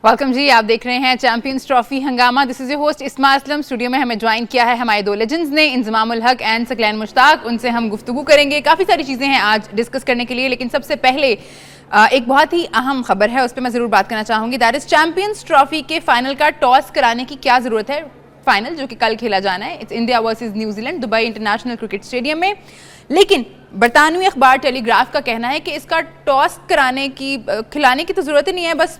Welcome जी, आप देख रहे हैं चैंपियंस ट्रॉफी हंगामा। दिस इज योर होस्ट इस्मा असलम। स्टूडियो में हमें ज्वाइन किया है हमारे दो लेजेंड्स ने, इंजमामुल हक एंड सकलैन मुश्ताक। उनसे हम गुफ्तगू करेंगे, काफ़ी सारी चीज़ें हैं आज डिस्कस करने के लिए, लेकिन सबसे पहले एक बहुत ही अहम खबर है, उस पर मैं ज़रूर बात करना चाहूँगी। दैट इज चैंपियंस ट्रॉफी के फाइनल का टॉस कराने की क्या ज़रूरत है। फाइनल जो कि कल खेला जाना है, it's India versus New Zealand, Dubai international cricket stadium में। लेकिन बरतानवी अखबार टेलीग्राफ का कहना है कि इसका टॉस कराने की खिलाने की तो ज़रूरत ही नहीं है, बस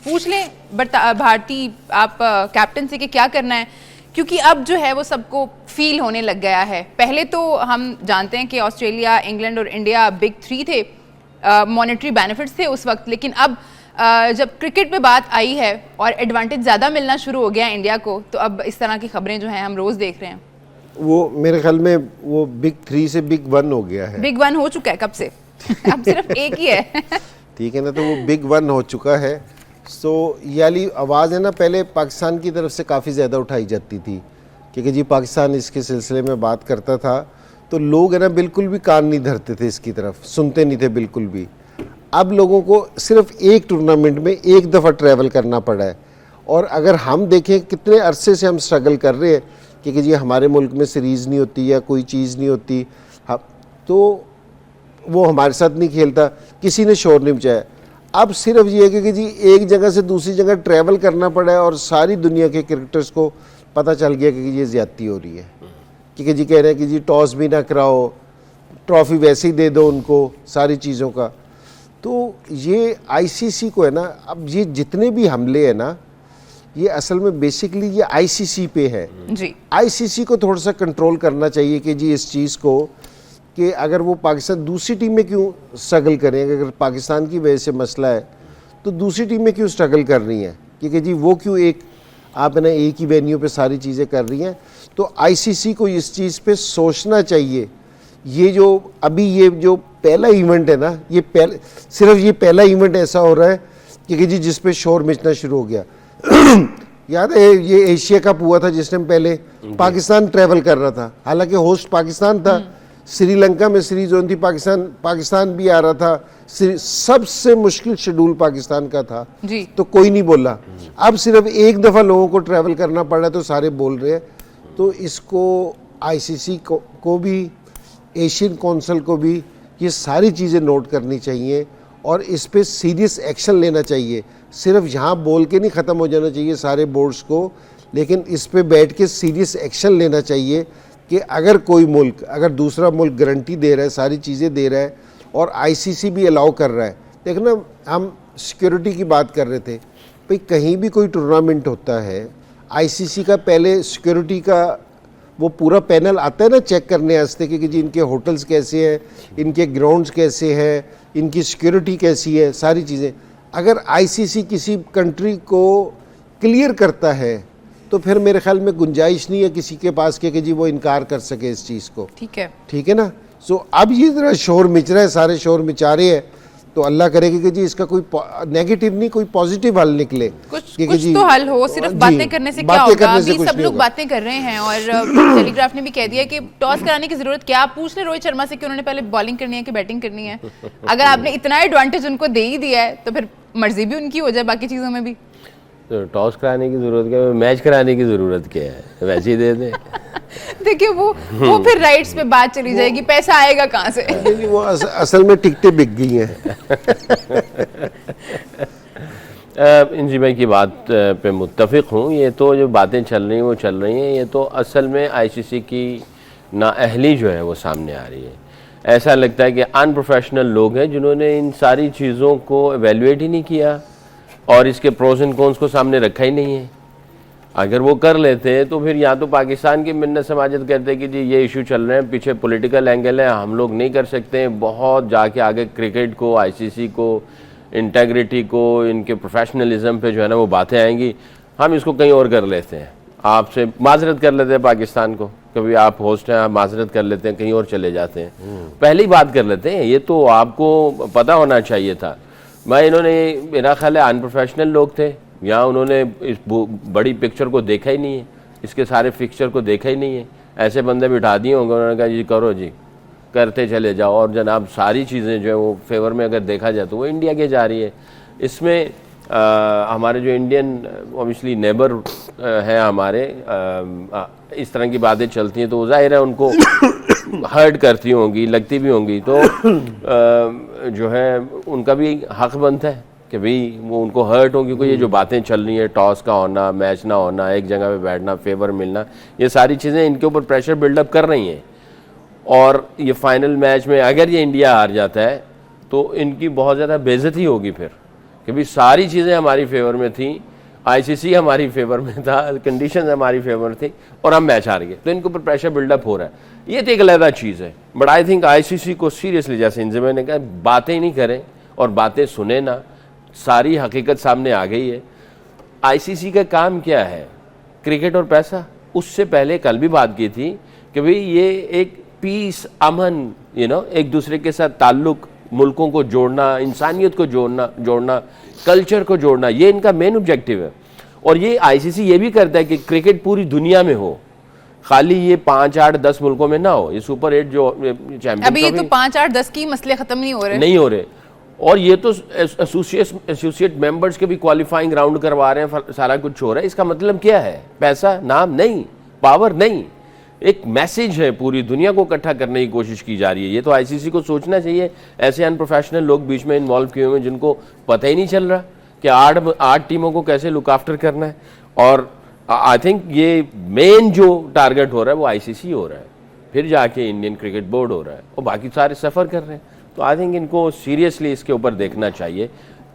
पूछ लें भारतीय आप कैप्टन से कि क्या करना है, क्योंकि अब जो है वो सबको फील होने लग गया है। पहले तो हम जानते हैं कि ऑस्ट्रेलिया, इंग्लैंड और इंडिया बिग थ्री थे, मॉनेटरी बेनिफिट्स थे उस वक्त, लेकिन अब जब क्रिकेट पे बात आई है और एडवांटेज ज़्यादा मिलना शुरू हो गया इंडिया को, तो अब इस तरह की खबरें जो हैं हम रोज़ देख रहे हैं। वो मेरे ख्याल में वो बिग थ्री से बिग वन हो गया है। बिग वन हो चुका है कब से अब सिर्फ एक ही है ठीक है ना, तो वो बिग वन हो चुका है। सो ये वाली आवाज़ है ना, पहले पाकिस्तान की तरफ से काफ़ी ज़्यादा उठाई जाती थी, क्योंकि जी पाकिस्तान इसके सिलसिले में बात करता था, तो लोग है ना बिल्कुल भी कान नहीं धरते थे, इसकी तरफ सुनते नहीं थे बिल्कुल भी। अब लोगों को सिर्फ एक टूर्नामेंट में एक दफ़ा ट्रैवल करना पड़ा है, और अगर हम देखें कितने अरसे से हम स्ट्रगल कर रहे हैं, क्योंकि जी हमारे मुल्क में सीरीज़ नहीं होती या कोई चीज़ नहीं होती, तो वो हमारे साथ नहीं खेलता, किसी ने शोर नहीं मचाया। अब सिर्फ ये है कि जी एक जगह से दूसरी जगह ट्रैवल करना पड़ा है, और सारी दुनिया के क्रिकेटर्स को पता चल गया कि ये ज़्यादती हो रही है, क्योंकि जी कह रहे हैं कि जी टॉस भी ना कराओ, ट्रॉफ़ी वैसे ही दे दो उनको, सारी चीज़ों का। तो ये आईसीसी को है ना, अब ये जितने भी हमले हैं ना, ये असल में बेसिकली ये आईसीसी पे है जी। आईसीसी को थोड़ा सा कंट्रोल करना चाहिए कि जी इस चीज़ को, कि अगर वो पाकिस्तान दूसरी टीम में क्यों स्ट्रगल करें, अगर पाकिस्तान की वजह से मसला है तो दूसरी टीम में क्यों स्ट्रगल कर रही हैं, क्योंकि जी वो क्यों एक आप है ना एक ही वेन्यू पे सारी चीज़ें कर रही हैं। तो आईसीसी को इस चीज़ पे सोचना चाहिए। ये जो अभी ये जो पहला इवेंट है ना, ये सिर्फ ये पहला इवेंट ऐसा हो रहा है क्योंकि जी जिस पे शोर मचना शुरू हो गया याद है ये एशिया कप हुआ था जिस टाइम पहले पाकिस्तान ट्रैवल कर रहा था, हालांकि होस्ट पाकिस्तान था, श्रीलंका में सीरीज होती, पाकिस्तान भी आ रहा था, सबसे मुश्किल शेड्यूल पाकिस्तान का था जी। तो कोई नहीं बोला। अब सिर्फ एक दफ़ा लोगों को ट्रैवल करना पड़ा तो सारे बोल रहे हैं। तो इसको आईसीसी को भी, एशियन काउंसिल को भी ये सारी चीज़ें नोट करनी चाहिए और इस पे सीरियस एक्शन लेना चाहिए। सिर्फ यहाँ बोल के नहीं ख़त्म हो जाना चाहिए सारे बोर्ड्स को, लेकिन इस पे बैठ के सीरियस एक्शन लेना चाहिए कि अगर कोई मुल्क, अगर दूसरा मुल्क गारंटी दे रहा है, सारी चीज़ें दे रहा है और आईसीसी भी अलाउ कर रहा है। देखना, हम सिक्योरिटी की बात कर रहे थे, भाई कहीं भी कोई टूर्नामेंट होता है, आईसीसी का पहले सिक्योरिटी का वो पूरा पैनल आता है ना चेक करने वास्ते कि जी इनके होटल्स कैसे हैं, इनके ग्राउंड्स कैसे हैं, इनकी सिक्योरिटी कैसी है, सारी चीज़ें। अगर आईसीसी किसी कंट्री को क्लियर करता है तो फिर मेरे ख्याल में गुंजाइश नहीं है किसी के पास कि जी वो इनकार कर सके इस चीज़ को। ठीक है ना। सो अब ये जरा शोर मच रहा है, सारे शोर मचा रहे हैं, तो अल्लाह करेगी कि जी इसका कोई नेगेटिव नहीं, कोई पॉजिटिव हल निकले, कुछ तो हल हो। सिर्फ बातें करने से क्या होगा? अभी सब लोग बातें कर रहे हैं और टेलीग्राफ ने भी कह दिया कि टॉस कराने की जरूरत क्या। आप पूछ ले रोहित शर्मा से कि उन्होंने पहले बॉलिंग करनी है कि बैटिंग करनी है। अगर आपने इतना एडवांटेज उनको दे ही दिया है तो फिर मर्जी भी उनकी हो जाए बाकी चीजों में भी। तो टॉस कराने की जरूरत क्या है, मैच कराने की जरूरत क्या है, वैसे ही दे दें। देखिए वो फिर राइट्स पे बात चली जाएगी, पैसा आएगा कहाँ से? वो असल में टिकटें बिक गई हैं। इंजी भाई की बात पे मुत्तफिक हूँ। ये तो जो बातें चल रही हैं वो चल रही हैं, ये तो असल में आईसीसी की नाअहली जो है वो सामने आ रही है। ऐसा लगता है कि अनप्रोफेशनल लोग हैं जिन्होंने इन सारी चीज़ों को एवेलुएट ही नहीं किया और इसके प्रोज एंड कॉन्स को सामने रखा ही नहीं है। अगर वो कर लेते तो फिर या तो पाकिस्तान की मिन्नत समाजत कहते कि जी ये इशू चल रहे हैं, पीछे पॉलिटिकल एंगल है, हम लोग नहीं कर सकते, बहुत जाके आगे क्रिकेट को, आईसीसी को, इंटेग्रिटी को, इनके प्रोफेशनलिज्म पे जो है ना वो बातें आएंगी, हम इसको कहीं और कर लेते हैं, आपसे माजरत कर लेते हैं पाकिस्तान को, कभी आप होस्ट हैं आप माजरत कर लेते हैं, कहीं और चले जाते हैं, पहले ही बात कर लेते हैं। ये तो आपको पता होना चाहिए था। इन्होंने मेरा ख्याल है अनप्रोफेशनल लोग थे, या उन्होंने इस बड़ी पिक्चर को देखा ही नहीं है, इसके सारे फिक्चर को देखा ही नहीं है। ऐसे बंदे बिठा दिए होंगे, उन्होंने कहा जी करो जी, करते चले जाओ, और जनाब सारी चीज़ें जो है वो फेवर में अगर देखा जाए तो वो इंडिया के जा रही है। इसमें हमारे जो इंडियन ऑब्वियसली नेबर हैं हमारे, इस तरह की बातें चलती हैं तो जाहिर है उनको हर्ट करती होंगी, लगती भी होंगी, तो जो है उनका भी हक बनता है कि भाई वो उनको हर्ट हो, क्योंकि ये जो बातें चल रही हैं, टॉस का होना, मैच ना होना, एक जगह पे बैठना, फेवर मिलना, ये सारी चीज़ें इनके ऊपर प्रेशर बिल्डअप कर रही हैं। और ये फाइनल मैच में अगर ये इंडिया हार जाता है तो इनकी बहुत ज़्यादा बेइज्जती होगी फिर, कि भाई सारी चीज़ें हमारी फेवर में थी, आईसीसी हमारी फेवर में था, कंडीशंस हमारी फेवर में थी और हम मैच हार गए, तो इनके ऊपर प्रेशर बिल्डअप हो रहा है। ये तो एक अलग चीज़ है, बट आई थिंक आईसीसी को सीरियसली, जैसे इंजमैन ने कहा, बातें नहीं करें और बातें सुने ना, सारी हकीकत सामने आ गई है। आईसीसी का काम क्या है? क्रिकेट और पैसा। उससे पहले कल भी बात की थी कि भाई ये एक पीस, अमन, एक दूसरे के साथ ताल्लुक, मुल्कों को जोड़ना, इंसानियत को जोड़ना, कल्चर को जोड़ना, ये इनका मेन ऑब्जेक्टिव है। और ये आईसीसी ये भी करता है कि क्रिकेट पूरी दुनिया में हो, खाली ये 5, 8, 10 मुल्कों में ना हो। ये सुपर 8 जो चैंपियन, अभी ये तो 5, 8, 10 की मसले खत्म नहीं हो रहे। और ये तो एसोसिएट मेंबर्स के भी क्वालिफाइंग राउंड करवा रहे हैं, सारा कुछ हो रहा है। इसका मतलब क्या है? पैसा, नाम नहीं, पावर नहीं, एक मैसेज है, पूरी दुनिया को इकट्ठा करने की कोशिश की जा रही है। ये तो आईसीसी को सोचना चाहिए। ऐसे अनप्रोफेशनल लोग बीच में इन्वॉल्व किए हुए हैं जिनको पता ही नहीं चल रहा कि 8 टीमों को कैसे लुक आफ्टर करना है। और आई थिंक ये मेन जो टारगेट हो रहा है वो आईसीसी हो रहा है, फिर जाके इंडियन क्रिकेट बोर्ड हो रहा है, और बाकी सारे सफ़र कर रहे हैं। तो आई थिंक इनको सीरियसली इसके ऊपर देखना चाहिए।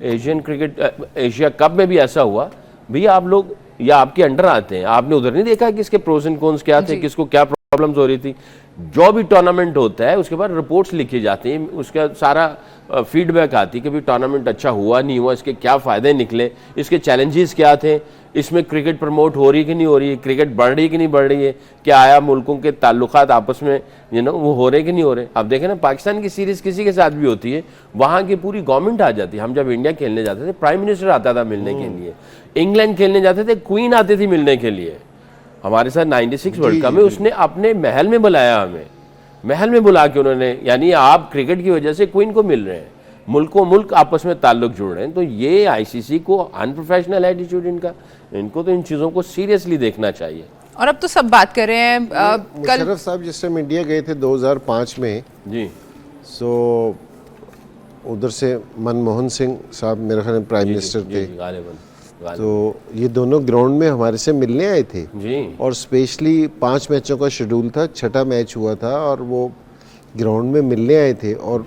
एशिया कप में भी ऐसा हुआ, भैया आप लोग या आपके अंडर आते हैं, आपने उधर नहीं देखा कि इसके प्रोस एंड कॉन्स क्या थे, किसको क्या प्रॉब्लम्स हो रही थी। जो भी टूर्नामेंट होता है उसके बाद रिपोर्ट्स लिखी जाती हैं, उसका सारा फीडबैक आती है कि भाई टूर्नामेंट अच्छा हुआ नहीं हुआ, इसके क्या फ़ायदे निकले, इसके चैलेंजेस क्या थे, इसमें क्रिकेट प्रमोट हो रही है कि नहीं हो रही है, क्रिकेट बढ़ रही है कि नहीं बढ़ रही है, क्या आया मुल्कों के ताल्लुकात आपस में वो हो रहे कि नहीं हो रहे। अब देखें ना, पाकिस्तान की सीरीज़ किसी के साथ भी होती है, वहाँ की पूरी गवर्नमेंट आ जाती है। हम जब इंडिया खेलने जाते थे, प्राइम मिनिस्टर आता था मिलने के लिए, इंग्लैंड खेलने जाते थे, क्वीन आती थी मिलने के लिए। हमारे साथ 96 वर्ल्ड कप में उसने अपने महल में बुलाया, हमें महल में बुला के उन्होंने, यानी आप क्रिकेट की वजह से क्वीन को मिल रहे हैं, मुल्क आपस में ताल्लुक जुड़ रहे हैं। तो ये आईसीसी को अनप्रोफेशनल एटीट्यूड इनको तो इन चीज़ों को सीरियसली देखना चाहिए। और अब तो सब बात कर रहे हैं। कल मुशर्रफ साहब जिस टाइम इंडिया गए थे 2005 में जी, सो उधर से मनमोहन सिंह साहब मेरे ख्याल में प्राइम मिनिस्टर थे, तो ये दोनों ग्राउंड में हमारे से मिलने आए थे जी। और स्पेशली 5 मैचों का शेड्यूल था, 6ठा मैच हुआ था और वो ग्राउंड में मिलने आए थे। और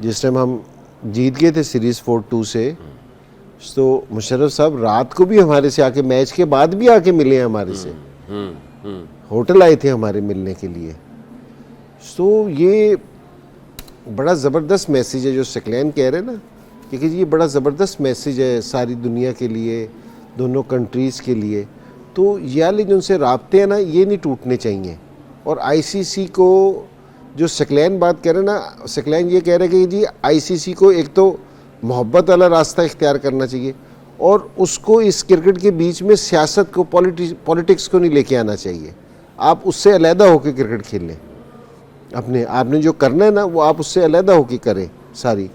जिस टाइम हम जीत गए थे सीरीज़ 4-2 से, तो मुशर्रफ साहब रात को भी हमारे से आके, मैच के बाद भी आके मिले हैं हमारे से, होटल आए थे हमारे मिलने के लिए। तो ये बड़ा ज़बरदस्त मैसेज है जो सकलैन कह रहे हैं ना, क्योंकि ये बड़ा ज़बरदस्त मैसेज है सारी दुनिया के लिए, दोनों कंट्रीज़ के लिए। तो ये वाले जो उनसे राब्ते हैं ना, ये नहीं टूटने चाहिए। और आईसीसी को जो सकलैन बात कह रहे हैं ना, सकलैन ये कह रहे हैं कि जी आईसीसी को एक तो मोहब्बत वाला रास्ता इख्तियार करना चाहिए और उसको इस क्रिकेट के बीच में सियासत को, पॉलिटिक्स को नहीं लेके आना चाहिए। आप उससे अलहदा होकर क्रिकेट खेल लें, आपने जो करना है ना वो आप उससे अलहदा होकर करें सारी।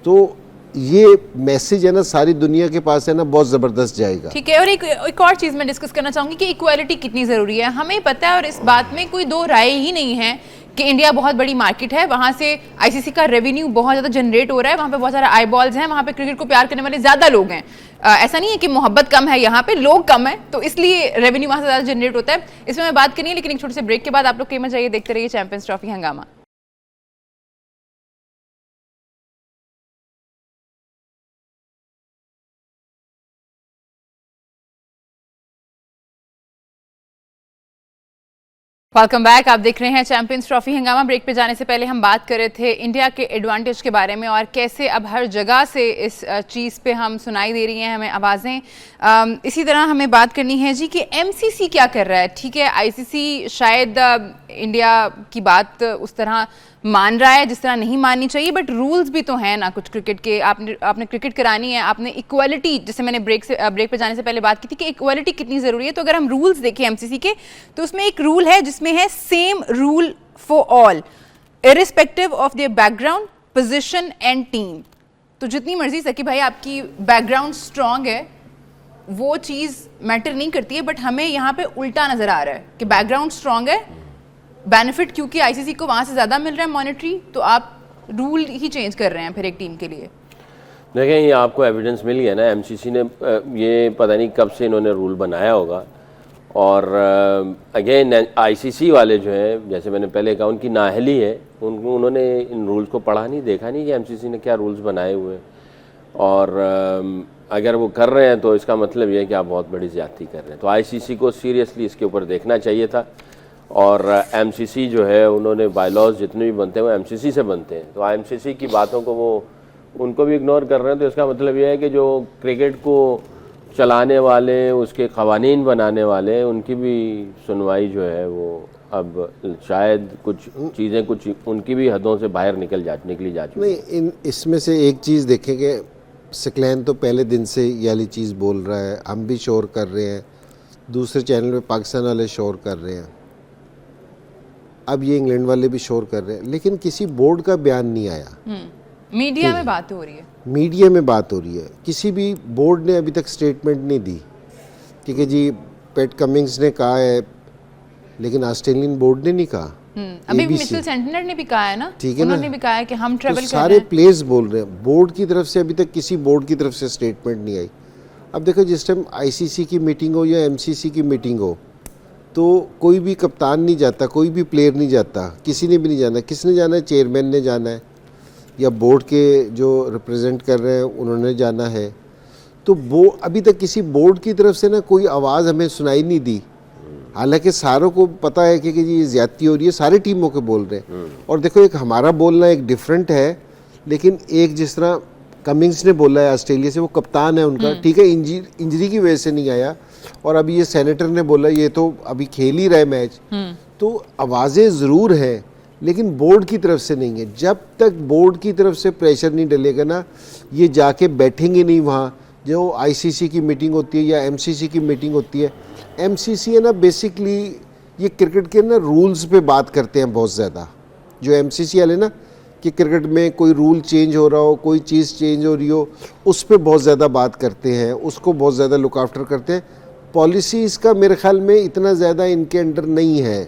तो ये मैसेज है ना सारी दुनिया के पास है ना, बहुत ज़बरदस्त जाएगा। ठीक है। और एक और चीज़ मैं डिस्कस करना चाहूँगी कि इक्वालिटी कितनी ज़रूरी है। हमें पता है और इस बात में कोई दो राय ही नहीं है कि इंडिया बहुत बड़ी मार्केट है, वहाँ से आईसीसी का रेवेन्यू बहुत ज़्यादा जनरेट हो रहा है, वहाँ पे बहुत सारे आई बॉल्स हैं, वहाँ पे क्रिकेट को प्यार करने वाले ज़्यादा लोग हैं। ऐसा नहीं है कि मोहब्बत कम है, यहाँ पे लोग कम है, तो इसलिए रेवेन्यू वहाँ से ज़्यादा जनरेट होता है। इसमें मैं बात करनी है, लेकिन एक छोटे से ब्रेक के बाद आप लोग कहीं मत जाइए, देखते रहिए चैंपियंस ट्रॉफी हंगामा। Welcome back. आप देख रहे हैं चैंपियंस ट्रॉफी हंगामा। ब्रेक पे जाने से पहले हम बात कर रहे थे इंडिया के एडवांटेज के बारे में और कैसे अब हर जगह से इस चीज़ पे हम सुनाई दे रही हैं हमें आवाज़ें। इसी तरह हमें बात करनी है जी कि एमसीसी क्या कर रहा है। ठीक है, आईसीसी शायद इंडिया की बात उस तरह मान रहा है जिस तरह नहीं माननी चाहिए, बट रूल्स भी तो हैं ना कुछ क्रिकेट के। आपने क्रिकेट करानी है, आपने इक्वालिटी, जैसे मैंने ब्रेक पे जाने से पहले बात की थी कि इक्वालिटी कितनी ज़रूरी है। तो अगर हम रूल्स देखें एमसीसी के, तो उसमें एक रूल है जिसमें है same rule for all irrespective of their background, position and team. तो जितनी मर्जी सकी भाई आपकी बैकग्राउंड स्ट्रांग है वो चीज़ मैटर नहीं करती है, बट हमें यहाँ पे उल्टा नज़र आ रहा है कि बैकग्राउंड स्ट्रांग है, बेनिफिट क्योंकि आईसीसी को वहाँ से ज़्यादा मिल रहा है मॉनेटरी, तो आप रूल ही चेंज कर रहे हैं फिर एक टीम के लिए। देखें ये आपको एविडेंस मिल गया ना, एमसीसी ने ये पता नहीं कब से इन्होंने रूल बनाया होगा, और अगेन आईसीसी वाले जो हैं, जैसे मैंने पहले कहा, उनकी नाअहली है, उन्होंने इन रूल्स को पढ़ा नहीं, देखा नहीं कि एमसीसी ने क्या रूल्स बनाए हुए हैं, और अगर वो कर रहे हैं तो इसका मतलब ये है कि आप बहुत बड़ी ज़्यादती कर रहे हैं। तो आईसीसी को सीरियसली इसके ऊपर देखना चाहिए था, और एमसीसी जो है उन्होंने बायलॉज जितने भी बनते हैं वो एमसीसी से बनते हैं, तो एमसीसी की बातों को वो उनको भी इग्नोर कर रहे हैं। तो इसका मतलब ये है कि जो क्रिकेट को चलाने वाले, उसके कवानीन बनाने वाले, उनकी भी सुनवाई जो है वो अब शायद कुछ चीज़ें कुछ उनकी भी हदों से बाहर निकली जा चुकी। नहीं, इसमें से एक चीज़ देखेंगे, सकलैन तो पहले दिन से ये वाली चीज़ बोल रहा है, हम भी शोर कर रहे हैं, दूसरे चैनल पे पाकिस्तान वाले शोर कर रहे हैं, अब ये इंग्लैंड वाले भी शोर कर रहे हैं, लेकिन किसी बोर्ड का बयान नहीं आया। मीडिया में बात हो रही है, मीडिया में बात हो रही है, किसी भी बोर्ड ने अभी तक स्टेटमेंट नहीं दी। ठीक है जी, पैट कमिंग्स ने कहा है, लेकिन ऑस्ट्रेलियन बोर्ड ने नहीं कहा। अभी मिचेल सेंटनर ने भी कहा है ना, ठीक है ना, उन्होंने भी कहा है कि हम ट्रैवल कर रहे हैं। सारे प्लेयर्स बोल रहे हैं, बोर्ड की तरफ से अभी तक किसी बोर्ड की तरफ से स्टेटमेंट नहीं आई। अब देखो, जिस टाइम आईसीसी की मीटिंग हो या एमसीसी की मीटिंग हो, तो कोई भी कप्तान नहीं जाता, कोई भी प्लेयर नहीं जाता, किसी ने भी नहीं जाना। किसने जाना है? चेयरमैन ने जाना है, या बोर्ड के जो रिप्रेजेंट कर रहे हैं उन्होंने जाना है। तो वो अभी तक किसी बोर्ड की तरफ से ना कोई आवाज़ हमें सुनाई नहीं दी। हालांकि सारों को पता है कि जी ज़्यादती हो रही है, सारे टीमों के बोल रहे हैं। और देखो, एक हमारा बोलना एक डिफरेंट है, लेकिन एक जिस तरह कमिंग्स ने बोला है ऑस्ट्रेलिया से, वो कप्तान है उनका, ठीक है, इंजरी की वजह से नहीं आया, और अभी ये सेनेटर ने बोला ये तो अभी खेल ही रहा है मैच। तो आवाज़ें ज़रूर हैं, लेकिन बोर्ड की तरफ से नहीं है। जब तक बोर्ड की तरफ से प्रेशर नहीं डलेगा ना, ये जाके बैठेंगे नहीं वहाँ। जो आईसीसी की मीटिंग होती है या एमसीसी की मीटिंग होती है, एमसीसी है ना, बेसिकली ये क्रिकेट के ना रूल्स पे बात करते हैं बहुत ज़्यादा। जो एमसीसी वाले ना, कि क्रिकेट में कोई रूल चेंज हो रहा हो, कोई चीज़ चेंज हो रही हो, उस पर बहुत ज़्यादा बात करते हैं, उसको बहुत ज़्यादा लुक आफ्टर करते हैं। पॉलिसीज़ का मेरे ख्याल में इतना ज़्यादा इनके अंडर नहीं है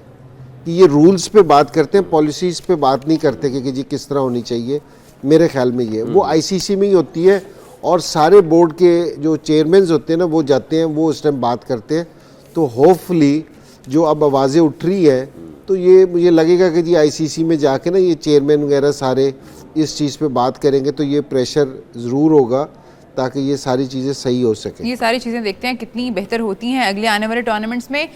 कि ये रूल्स पे बात करते हैं, पॉलिसीज़ पे बात नहीं करते कि जी किस तरह होनी चाहिए। मेरे ख्याल में ये वो आईसीसी में ही होती है, और सारे बोर्ड के जो चेयरमैन होते हैं ना, वो जाते हैं, वो उस टाइम बात करते हैं। तो होपफुली जो अब आवाज़ें उठ रही है, तो ये मुझे लगेगा कि जी आईसीसी में जाके ना ये चेयरमैन वगैरह सारे इस चीज़ पे बात करेंगे, तो ये प्रेशर ज़रूर होगा ताकि ये सारी चीज़ें सही हो सके। ये सारी चीज़ें देखते हैं कितनी बेहतर होती हैं अगले आने वाले टूर्नामेंट्स में।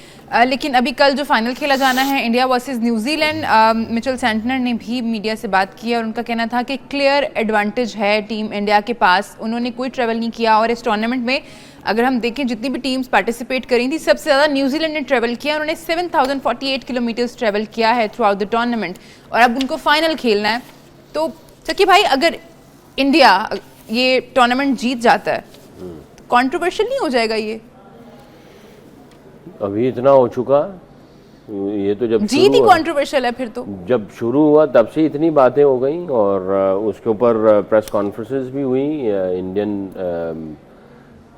लेकिन अभी कल जो फाइनल खेला जाना है, India versus New Zealand, Mitchell Santner ने भी मीडिया से बात की और उनका कहना था कि क्लियर एडवांटेज है टीम इंडिया के पास। उन्होंने कोई ट्रैवल नहीं किया, और इस टूर्नामेंट में अगर हम देखें जितनी भी टीम्स पार्टिसिपेट करी थी, सबसे ज़्यादा न्यूजीलैंड ने ट्रैवल किया। उन्होंने 7048 किलोमीटर्स ट्रैवल किया है थ्रू आउट द टूर्नामेंट, और अब उनको फाइनल खेलना है। तो सकी भाई, अगर इंडिया ये टूर्नामेंट जीत जाता है, कंट्रोवर्शियल नहीं हो जाएगा ये? अभी इतना हो चुका, ये तो जब जीत ही कंट्रोवर्शियल है फिर तो। जब शुरू हुआ तब से इतनी बातें हो गई, और उसके ऊपर प्रेस कॉन्फ्रेंसेस भी हुई। इंडियन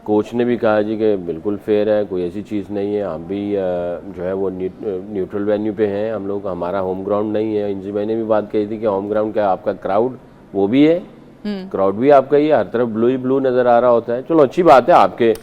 कोच ने भी कहा जी कि बिल्कुल फेयर है, कोई ऐसी चीज़ नहीं है, हम भी जो है वो न्यूट्रल वेन्यू पे हैं हम लोग, हमारा होम ग्राउंड नहीं है। इंजी भाई ने भी बात कही थी कि होम ग्राउंड क्या, आपका क्राउड वो भी है, क्राउड भी आपका ही है, हर तरफ ब्लू ही ब्लू नज़र आ रहा होता है। चलो अच्छी बात है, आपके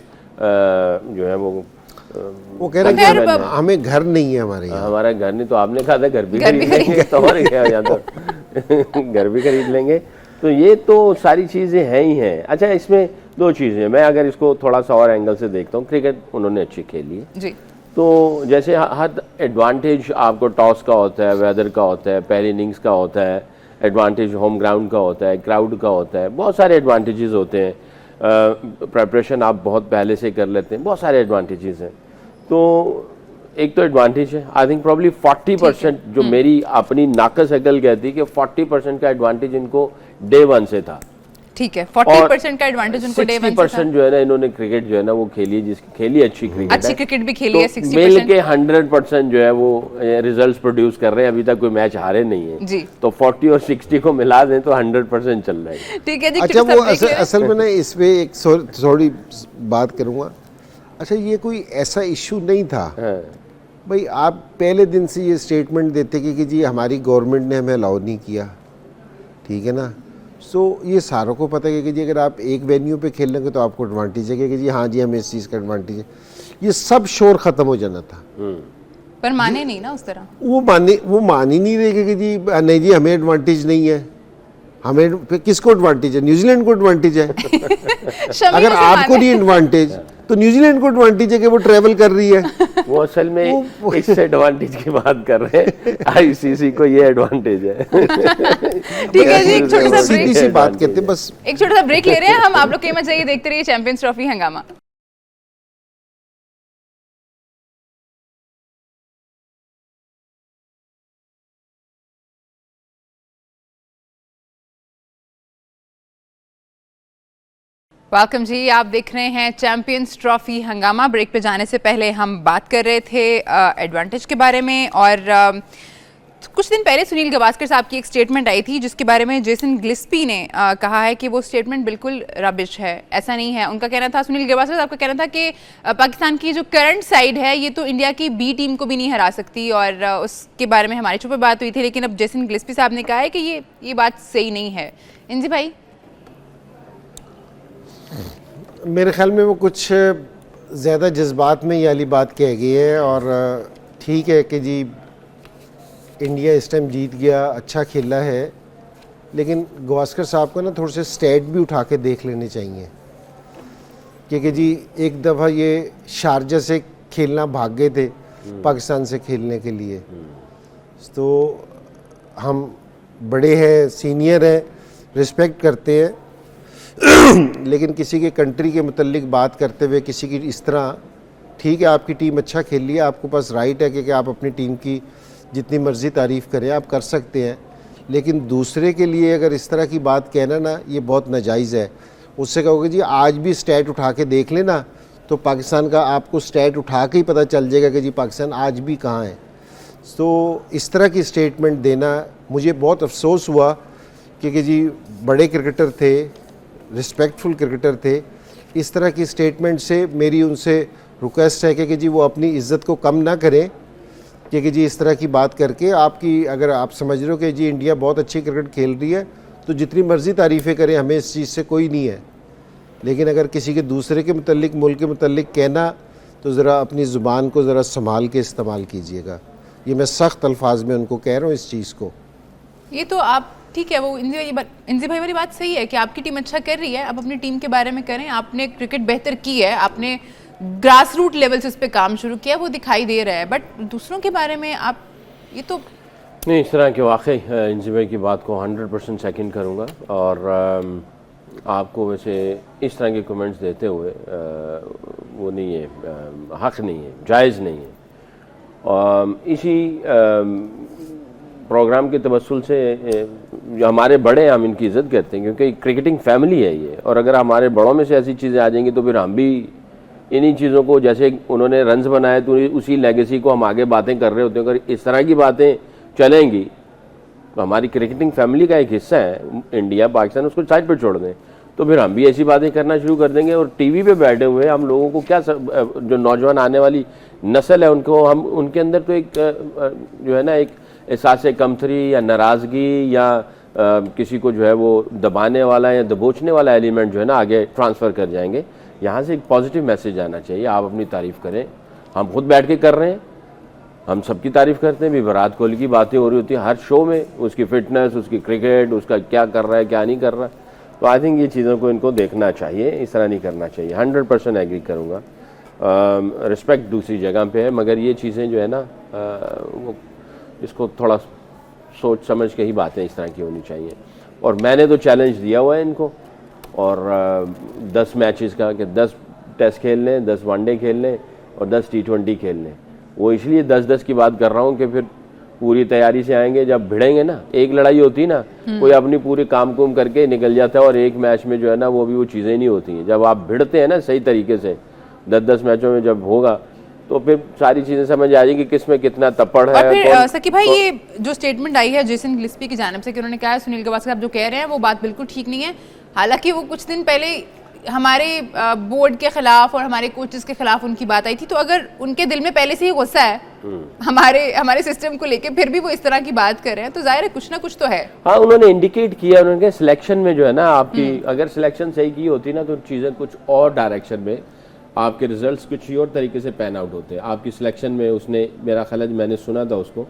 जो है वो कह रहे हैं कि हमें घर नहीं है हमारे यहाँ। हमारा घर नहीं, तो आपने कहा था घर भी खरीद लेंगे, तो हमारे यहाँ तो घर भी खरीद लेंगे। तो ये तो सारी चीज़ें हैं ही हैं। अच्छा, इसमें दो चीज़ें, मैं अगर इसको थोड़ा सा और एंगल से देखता हूँ, क्रिकेट उन्होंने अच्छी खेली है जी। तो जैसे हर एडवांटेज आपको टॉस का होता है, वेदर का होता है, पहली इनिंग्स का होता है, एडवांटेज होम ग्राउंड का होता है, क्राउड का होता है, बहुत सारे एडवांटेजेस होते हैं। प्रेपरेशन आप बहुत पहले से कर लेते हैं, बहुत सारे एडवांटेजेस हैं। तो एक तो एडवांटेज है, आई थिंक प्रॉब्ली 40% जो मेरी अपनी नाकस अकल कहती है कि 40% का एडवांटेज इनको डे 1 से था। ठीक है, 40% का एडवांटेज उनको डे वन से था। 60% जो है ना इन्होंने क्रिकेट जो है ना वो खेली, जिसकी खेली अच्छी क्रिकेट है, अच्छी क्रिकेट भी खेली है। तो 60% मिल के 100% जो है वो रिजल्ट्स प्रोड्यूस कर रहे हैं, अभी तक कोई मैच हारे नहीं है जी। तो 40 और 60 को मिला दें तो 100% चल रहा है। ठीक है जी। अच्छा, वो असल में ना इसमें एक थोड़ी बात करूँगा। अच्छा, ये कोई ऐसा इशू नहीं था भाई, आप पहले दिन से ये स्टेटमेंट देते कि जी हमारी गवर्नमेंट ने हमें अलाउ नहीं किया, ठीक है ना। सो ये सारों को पता है कि जी अगर आप एक वेन्यू पे खेल लेंगे तो आपको एडवांटेज है कि जी हाँ जी हमें इस चीज़ का एडवांटेज है। ये सब शोर ख़त्म हो जाना था, पर माने नहीं ना उस तरह। वो मान ही नहीं रहे कि जी नहीं जी हमें एडवांटेज नहीं है। हमें किसको एडवांटेज है? न्यूजीलैंड को एडवांटेज है। अगर आपको नहीं एडवांटेज तो न्यूजीलैंड को एडवांटेज है कि वो ट्रेवल कर रही है। वो असल में इस एडवांटेज की बात कर रहे हैं, आईसीसी को ये एडवांटेज है। ठीक है जी, एक छोटा सा ब्रेक, सीधी सी बात कहते हैं बस। एक छोटा सा ब्रेक ले रहे हैं हम। आप लोग कहीं मत जाइए, देखते रहिए चैंपियंस ट्रॉफी हंगामा। वेलकम जी, आप देख रहे हैं चैंपियंस ट्रॉफी हंगामा। ब्रेक पे जाने से पहले हम बात कर रहे थे एडवांटेज के बारे में, और कुछ दिन पहले सुनील गावस्कर साहब की एक स्टेटमेंट आई थी जिसके बारे में जेसन गिल्स्पी ने कहा है कि वो स्टेटमेंट बिल्कुल रबिश है, ऐसा नहीं है। उनका कहना था, सुनील गावस्कर साहब का कहना था कि पाकिस्तान की जो करंट साइड है ये तो इंडिया की बी टीम को भी नहीं हरा सकती, और उसके बारे में हमारी छुपे बात हुई थी। लेकिन अब जेसन गिल्स्पी साहब ने कहा है कि ये बात सही नहीं है। इंजी भाई, मेरे ख्याल में वो कुछ ज़्यादा जज्बात में ये वाली बात कह गई है। और ठीक है कि जी इंडिया इस टाइम जीत गया, अच्छा खेला है, लेकिन गावस्कर साहब को ना थोड़े से स्टैट भी उठा के देख लेने चाहिए। क्योंकि जी एक दफ़ा ये शारजा से खेलना भाग गए थे पाकिस्तान से खेलने के लिए, तो हम बड़े हैं, सीनियर हैं, रिस्पेक्ट करते हैं, लेकिन किसी के कंट्री के मुतल्लिक बात करते हुए किसी की इस तरह, ठीक है आपकी टीम अच्छा खेल रही है, आपको पास राइट है कि आप अपनी टीम की जितनी मर्ज़ी तारीफ़ करें, आप कर सकते हैं, लेकिन दूसरे के लिए अगर इस तरह की बात कहना ना ये बहुत नाजायज़ है। उससे कहोगे जी आज भी स्टैट उठा के देख लेना तो पाकिस्तान का आपको स्टैट उठा के ही पता चल जाएगा कि जी पाकिस्तान आज भी कहाँ है। तो इस तरह की स्टेटमेंट देना मुझे बहुत अफसोस हुआ, क्योंकि जी बड़े क्रिकेटर थे, रिस्पेक्टफुल क्रिकेटर थे। इस तरह की स्टेटमेंट से मेरी उनसे रिक्वेस्ट है कि जी वो अपनी इज़्ज़त को कम ना करें, क्योंकि जी इस तरह की बात करके आपकी, अगर आप समझ रहे हो कि जी इंडिया बहुत अच्छी क्रिकेट खेल रही है तो जितनी मर्ज़ी तारीफ़ें करें, हमें इस चीज़ से कोई नहीं है, लेकिन अगर किसी के दूसरे के मुतल्लिक, मुल्क के मुतल्लिक कहना तो ज़रा अपनी ज़ुबान को ज़रा संभाल के इस्तेमाल कीजिएगा। ये मैं सख्त अल्फाज में उनको कह रहा हूँ इस चीज़ को। ये तो आप ठीक है, वो इंजी भाई वाली बात सही है कि आपकी टीम अच्छा कर रही है, आप अपनी टीम के बारे में करें। आपने क्रिकेट बेहतर की है, आपने ग्रास रूट लेवल से उस पर काम शुरू किया, वो दिखाई दे रहा है, बट दूसरों के बारे में आप ये तो नहीं। इस तरह के वाकई इंजी भाई की बात को 100% सेकंड करूँगा, और आपको वैसे इस तरह के कमेंट्स देते हुए वो नहीं है, हक़ नहीं है, जायज़ नहीं है। इसी प्रोग्राम के तवस्सुल से जो हमारे बड़े हैं हम इनकी इज़्ज़त करते हैं, क्योंकि क्रिकेटिंग फैमिली है ये, और अगर हमारे बड़ों में से ऐसी चीज़ें आ जाएंगी तो फिर हम भी इन्हीं चीज़ों को, जैसे उन्होंने रन्स बनाए तो उसी लेगेसी को हम आगे बातें कर रहे होते हैं। अगर इस तरह की बातें चलेंगी तो हमारी क्रिकेटिंग फैमिली का एक हिस्सा है इंडिया पाकिस्तान, उसको साइड पर छोड़ दें तो फिर हम भी ऐसी बातें करना शुरू कर देंगे। और टीवी पे बैठे हुए हम लोगों को क्या, जो नौजवान आने वाली नस्ल है उनको हम, उनके अंदर तो एक जो है ना एक एहसास कमतरी या नाराज़गी या किसी को जो है वो दबाने वाला या दबोचने वाला एलिमेंट जो है ना आगे ट्रांसफ़र कर जाएंगे। यहाँ से एक पॉजिटिव मैसेज आना चाहिए, आप अपनी तारीफ़ करें, हम खुद बैठ के कर रहे हैं, हम सबकी तारीफ़ करते हैं। भी विराट कोहली की बातें हो रही होती हैं हर शो में, उसकी फ़िटनेस, उसकी क्रिकेट, उसका क्या कर रहा है क्या नहीं कर रहा। तो आई थिंक ये चीज़ों को इनको देखना चाहिए, इस तरह नहीं करना चाहिए। 100% एग्री करूँगा, रिस्पेक्ट दूसरी जगह पे है, मगर ये चीज़ें जो है ना वो इसको थोड़ा सोच समझ के ही बातें इस तरह की होनी चाहिए। और मैंने तो चैलेंज दिया हुआ है इनको, और 10 मैचेस का कि 10 टेस्ट खेल लें, 10 वनडे खेल लें और 10 T20 खेल लें। वो इसलिए 10-10 की बात कर रहा हूँ कि फिर पूरी तैयारी से आएंगे। जब भिड़ेंगे ना, एक लड़ाई होती है ना, कोई अपनी पूरी काम कुम करके निकल जाता है और एक मैच में जो है ना वो भी वो चीज़ें नहीं होती हैं। जब आप भिड़ते हैं ना सही तरीके से 10-10 मैचों में जब होगा तो फिर सारी चीज़ें समझ आ जाएंगी किस में कितना तपड़ है। और फिर सकी भाई ये जो स्टेटमेंट आई है जेसन गिल्स्पी की जानिब से कि उन्होंने कहा है सुनील गावस्कर साहब जो कह रहे हैं वो बात बिल्कुल ठीक नहीं है। हालांकि वो कुछ दिन पहले हमारे बोर्ड के खिलाफ और हमारे कोचेस के खिलाफ उनकी बात आई थी, तो अगर उनके दिल में पहले से ही गुस्सा है हमारे सिस्टम को लेके, फिर भी वो इस तरह की बात कर रहे हैं, तो जाहिर है कुछ ना कुछ तो है। हाँ, उन्होंने इंडिकेट किया, उन्होंने सिलेक्शन में जो है ना आपकी अगर सिलेक्शन सही की होती ना तो चीज़ें कुछ और डायरेक्शन में, आपके रिजल्ट्स कुछ और तरीके से पैन आउट होते हैं। आपकी सिलेक्शन में उसने, मेरा ख्याल है मैंने सुना था उसको,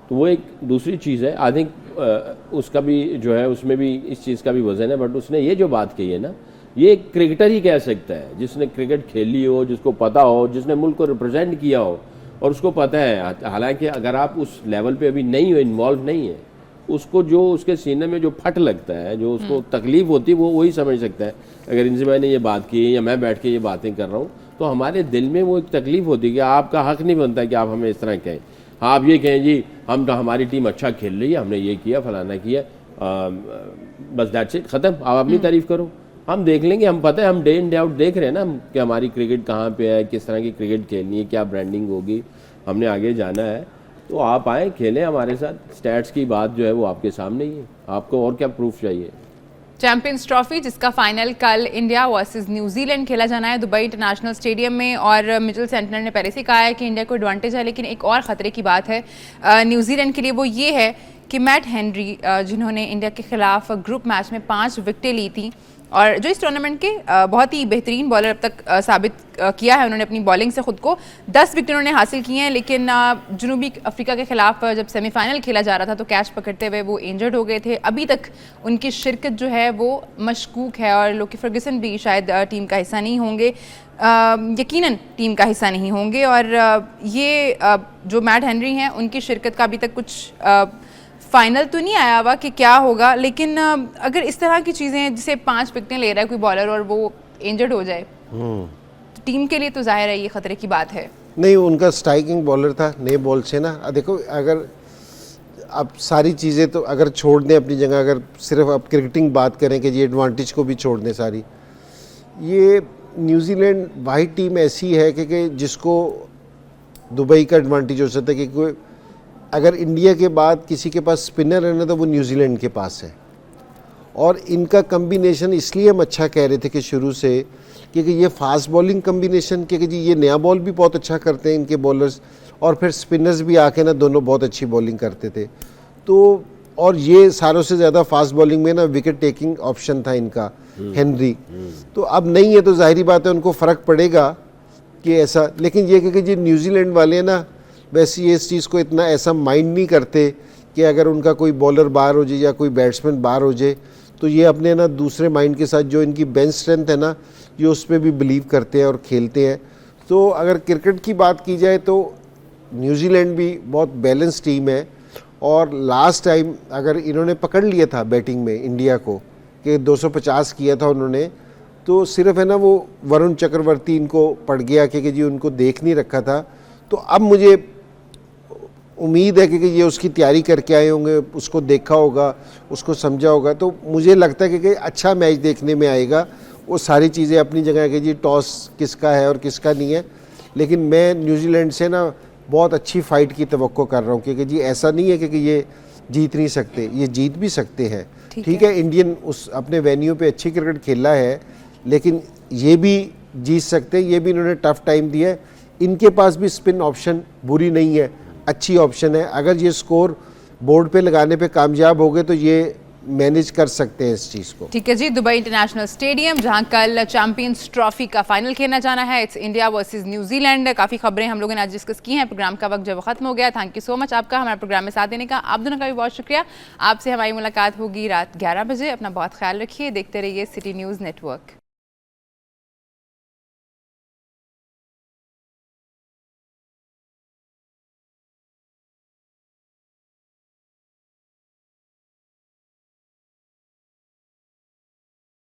तो वो एक दूसरी चीज़ है। आई थिंक उसका भी जो है उसमें भी इस चीज़ का भी वजन है। बट उसने ये जो बात कही है ना, ये एक क्रिकेटर ही कह सकता है जिसने क्रिकेट खेली हो, जिसको पता हो, जिसने मुल्क को रिप्रेजेंट किया हो और उसको पता है। हालांकि अगर आप उस लेवल पे अभी नहीं हो, इन्वॉल्व नहीं है, उसको जो उसके सीने में जो फट लगता है, जो उसको तकलीफ होती है, वो वही समझ सकता है। अगर इनसे मैंने ये बात की या मैं बैठ के ये बातें कर रहा हूँ तो हमारे दिल में वो एक तकलीफ होती है कि आपका हक नहीं बनता कि आप हमें इस तरह कहें। हाँ, आप ये कहें जी हम तो, हमारी टीम अच्छा खेल रही है, हमने ये किया, फलाना किया, बस दैट्स इट, ख़त्म। आप अपनी तारीफ करो, हम देख लेंगे। हम पता है, हम डे इन डे आउट देख रहे हैं ना हम कि हमारी क्रिकेट कहाँ पे है, किस तरह की क्रिकेट खेलनी है, क्या ब्रांडिंग होगी, हमने आगे जाना है। तो आप आए, खेलें हमारे साथ। स्टैट्स की बात जो है वो आपके सामने ही है, आपको और क्या प्रूफ चाहिए। चैंपियंस ट्रॉफी जिसका फाइनल कल इंडिया वर्सेस न्यूजीलैंड खेला जाना है दुबई इंटरनेशनल स्टेडियम में, और मिचेल सेंटनर ने पहले से कहा है कि इंडिया को एडवांटेज है, लेकिन एक और ख़तरे की बात है न्यूजीलैंड के लिए, वो ये है कि मैट हेनरी जिन्होंने इंडिया के खिलाफ ग्रुप मैच में 5 विकेटें ली थी और जो इस टूर्नामेंट के बहुत ही बेहतरीन बॉलर अब तक साबित किया है उन्होंने अपनी बॉलिंग से ख़ुद को, 10 विकेट उन्होंने हासिल की हैं। लेकिन जनूबी अफ्रीका के खिलाफ जब सेमीफाइनल खेला जा रहा था तो कैच पकड़ते हुए वो इंजर्ड हो गए थे। अभी तक उनकी शिरकत जो है वो मशकूक है और लोकी फर्गुसन भी शायद टीम का हिस्सा नहीं होंगे, यकीनन टीम का हिस्सा नहीं होंगे। और ये जो मैट हेनरी हैं उनकी शिरकत का अभी तक कुछ फाइनल तो नहीं आया हुआ कि क्या होगा, लेकिन अगर इस तरह की चीज़ें जिसे 5 विकेटें ले रहा है कोई बॉलर और वो इंजर्ड हो जाए तो टीम के लिए तो जाहिर है ये खतरे की बात है। नहीं, उनका स्ट्राइकिंग बॉलर था, नए बॉल से ना। देखो, अगर आप सारी चीज़ें तो अगर छोड़ दें अपनी जगह, अगर सिर्फ आप क्रिकेटिंग बात करें कि ये एडवांटेज को भी छोड़ दें सारी, ये न्यूजीलैंड वाहिद टीम ऐसी है कि जिसको दुबई का एडवांटेज हो सकता है कि कोई अगर इंडिया के बाद किसी के पास स्पिनर है ना तो वो न्यूजीलैंड के पास है। और इनका कम्बिनेशन इसलिए हम अच्छा कह रहे थे कि शुरू से, क्योंकि ये फास्ट बॉलिंग कम्बिनेशन, क्योंकि जी ये नया बॉल भी बहुत अच्छा करते हैं इनके बॉलर्स, और फिर स्पिनर्स भी आके ना दोनों बहुत अच्छी बॉलिंग करते थे। तो और ये सारों से ज़्यादा फास्ट बॉलिंग में ना विकेट टेकिंग ऑप्शन था इनका हेनरी। तो अब नहीं है तो जाहिर बात है उनको फ़र्क पड़ेगा कि ऐसा। लेकिन ये क्योंकि जी न्यूजीलैंड वाले ना वैसे ये इस चीज़ को इतना ऐसा माइंड नहीं करते कि अगर उनका कोई बॉलर बाहर हो जाए या कोई बैट्समैन बाहर हो जाए तो ये अपने ना दूसरे माइंड के साथ जो इनकी बेंच स्ट्रेंथ है ना, ये उस पर भी बिलीव करते हैं और खेलते हैं। तो अगर क्रिकेट की बात की जाए तो न्यूजीलैंड भी बहुत बैलेंस टीम है। और लास्ट टाइम अगर इन्होंने पकड़ लिया था बैटिंग में इंडिया को कि 250 किया था उन्होंने, तो सिर्फ है ना वो वरुण चक्रवर्ती इनको पड़ गया कि जी उनको देख नहीं रखा था। तो अब मुझे उम्मीद है कि ये उसकी तैयारी करके आए होंगे, उसको देखा होगा, उसको समझा होगा। तो मुझे लगता है कि अच्छा मैच देखने में आएगा। वो सारी चीज़ें अपनी जगह है कि जी टॉस किसका है और किसका नहीं है, लेकिन मैं न्यूजीलैंड से ना बहुत अच्छी फ़ाइट की तवक्को कर रहा हूँ क्योंकि जी ऐसा नहीं है कि ये जीत नहीं सकते, ये जीत भी सकते हैं। ठीक है, इंडियन उस अपने वेन्यू पे अच्छी क्रिकेट खेला है, लेकिन ये भी जीत सकते हैं। ये भी इन्होंने टफ टाइम दिया है। इनके पास भी स्पिन ऑप्शन बुरी नहीं है, अच्छी ऑप्शन है। अगर ये स्कोर बोर्ड पे लगाने पे कामयाब हो गए तो ये मैनेज कर सकते हैं इस चीज़ को। ठीक है जी, दुबई इंटरनेशनल स्टेडियम जहां कल चैंपियंस ट्रॉफी का फाइनल खेलना जाना है। It's India versus New Zealand. काफ़ी खबरें हम लोगों ने आज डिस्कस की हैं। प्रोग्राम का वक्त जब खत्म हो गया। थैंक यू सो मच आपका हमारे प्रोग्राम में साथ देने का। आप दोनों का भी बहुत शुक्रिया। आपसे हमारी मुलाकात होगी रात 11 बजे। अपना बहुत ख्याल रखिए। देखते रहिए सिटी न्यूज़ नेटवर्क।